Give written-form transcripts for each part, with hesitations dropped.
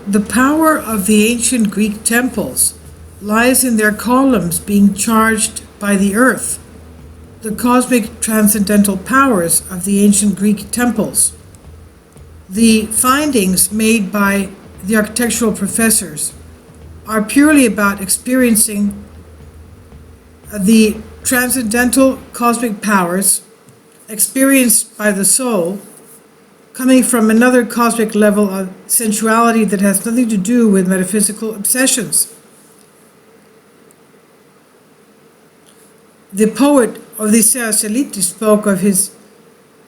The power of the ancient Greek temples lies in their columns being charged by the earth. The cosmic-transcendental powers of the ancient Greek temples. The findings made by the architectural professors are purely about experiencing the transcendental cosmic powers experienced by the soul coming from another cosmic level of sensuality that has nothing to do with metaphysical obsessions. The poet Odysseus Elitis spoke of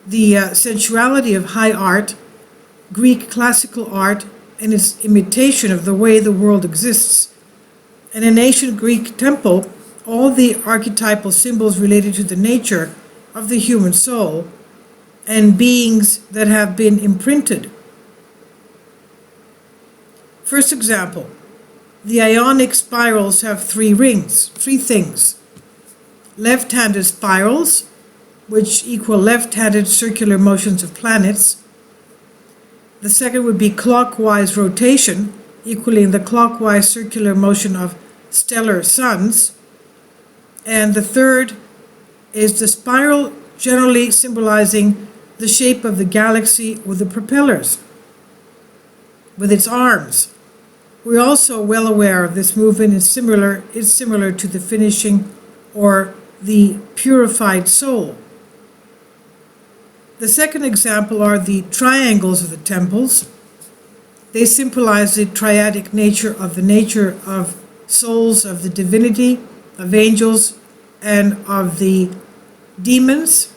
the sensuality of high art, Greek classical art, and its imitation of the way the world exists. In an ancient Greek temple, all the archetypal symbols related to the nature of the human soul and beings that have been imprinted. First example, the ionic spirals have three things. Left-handed spirals, which equal left-handed circular motions of planets. The second would be clockwise rotation, equaling the clockwise circular motion of stellar suns. And the third is the spiral, generally symbolizing the shape of the galaxy with the propellers, with its arms. We're also well aware of this movement is similar to the finishing or the purified soul. The second example are the triangles of the temples. They symbolize the triadic nature of souls of the divinity, of angels, and of the demons.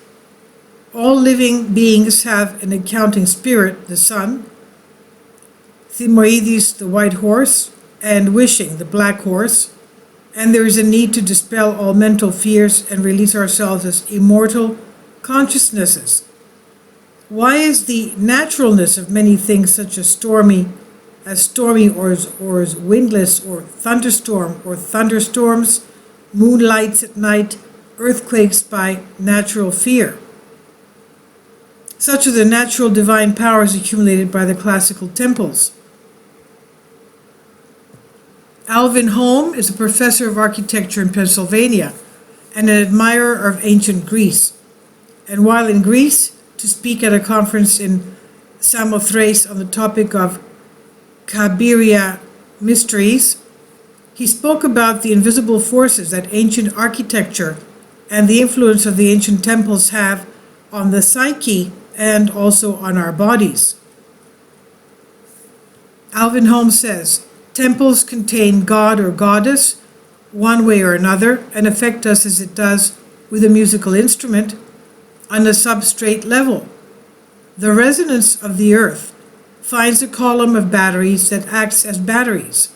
All living beings have an accounting spirit, the sun, Thymoides, the white horse, and Wishing, the black horse, and there is a need to dispel all mental fears and release ourselves as immortal consciousnesses. Why is the naturalness of many things such as stormy or as windless or thunderstorm or thunderstorms, moonlights at night, earthquakes by natural fear? Such are the natural divine powers accumulated by the classical temples. Alvin Holm is a professor of architecture in Pennsylvania and an admirer of ancient Greece. And while in Greece, to speak at a conference in Samothrace on the topic of Kabiria mysteries, he spoke about the invisible forces that ancient architecture and the influence of the ancient temples have on the psyche and also on our bodies. Alvin Holmes says, temples contain God or goddess, one way or another, and affect us as it does with a musical instrument on a substrate level. The resonance of the earth finds a column of batteries that acts as batteries.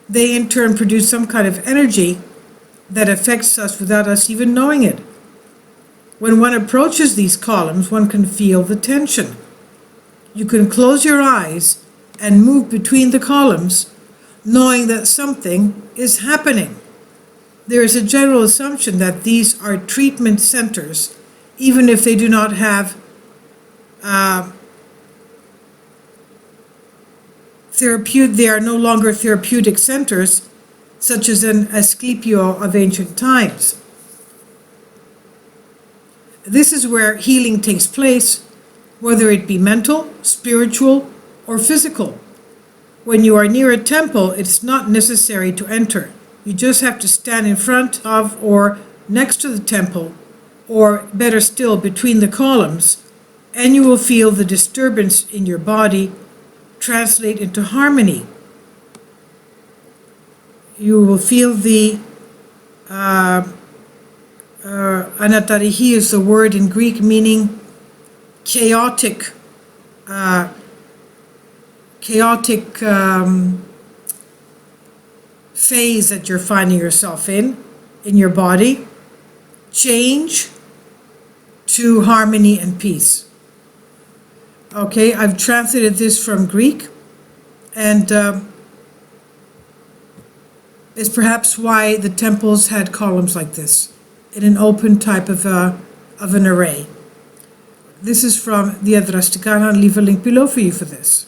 They in turn produce some kind of energy that affects us without us even knowing it. When one approaches these columns, one can feel the tension. You can close your eyes and move between the columns, knowing that something is happening. There is a general assumption that these are treatment centers, even if they do not have they are no longer therapeutic centers, such as an Asclepio of ancient times. This is where healing takes place, whether it be mental, spiritual, or physical. When you are near a temple, it's not necessary to enter. You just have to stand in front of or next to the temple, or better still, between the columns, and you will feel the disturbance in your body translate into harmony. You will feel the anatarihi is the word in Greek meaning chaotic phase that you're finding yourself in your body. Change to harmony and peace. Okay, I've translated this from Greek, and is perhaps why the temples had columns like this, in an open type of an array. This is from Diadrastika, and I'll leave a link below for you for this.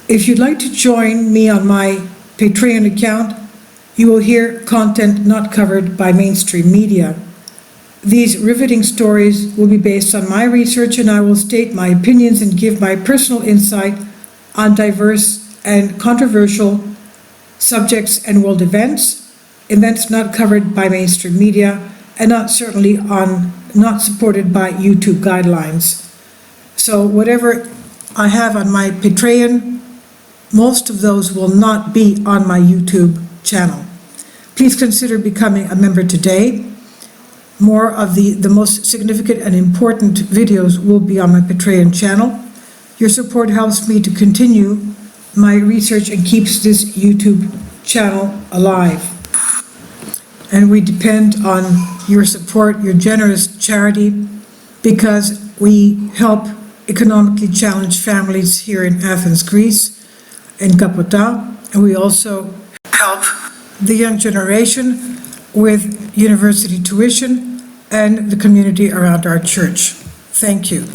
If you'd like to join me on my Patreon account, you will hear content not covered by mainstream media. These riveting stories will be based on my research, and I will state my opinions and give my personal insight on diverse and controversial subjects and world events not covered by mainstream media, and not supported by YouTube guidelines. So whatever I have on my Patreon, most of those will not be on my YouTube channel. Please consider becoming a member today. More of the most significant and important videos will be on my Patreon channel. Your support helps me to continue my research and keeps this YouTube channel alive. And we depend on your support, your generous charity, because we help economically challenged families here in Athens, Greece, in Kapota, and we also help the young generation with university tuition and the community around our church. Thank you.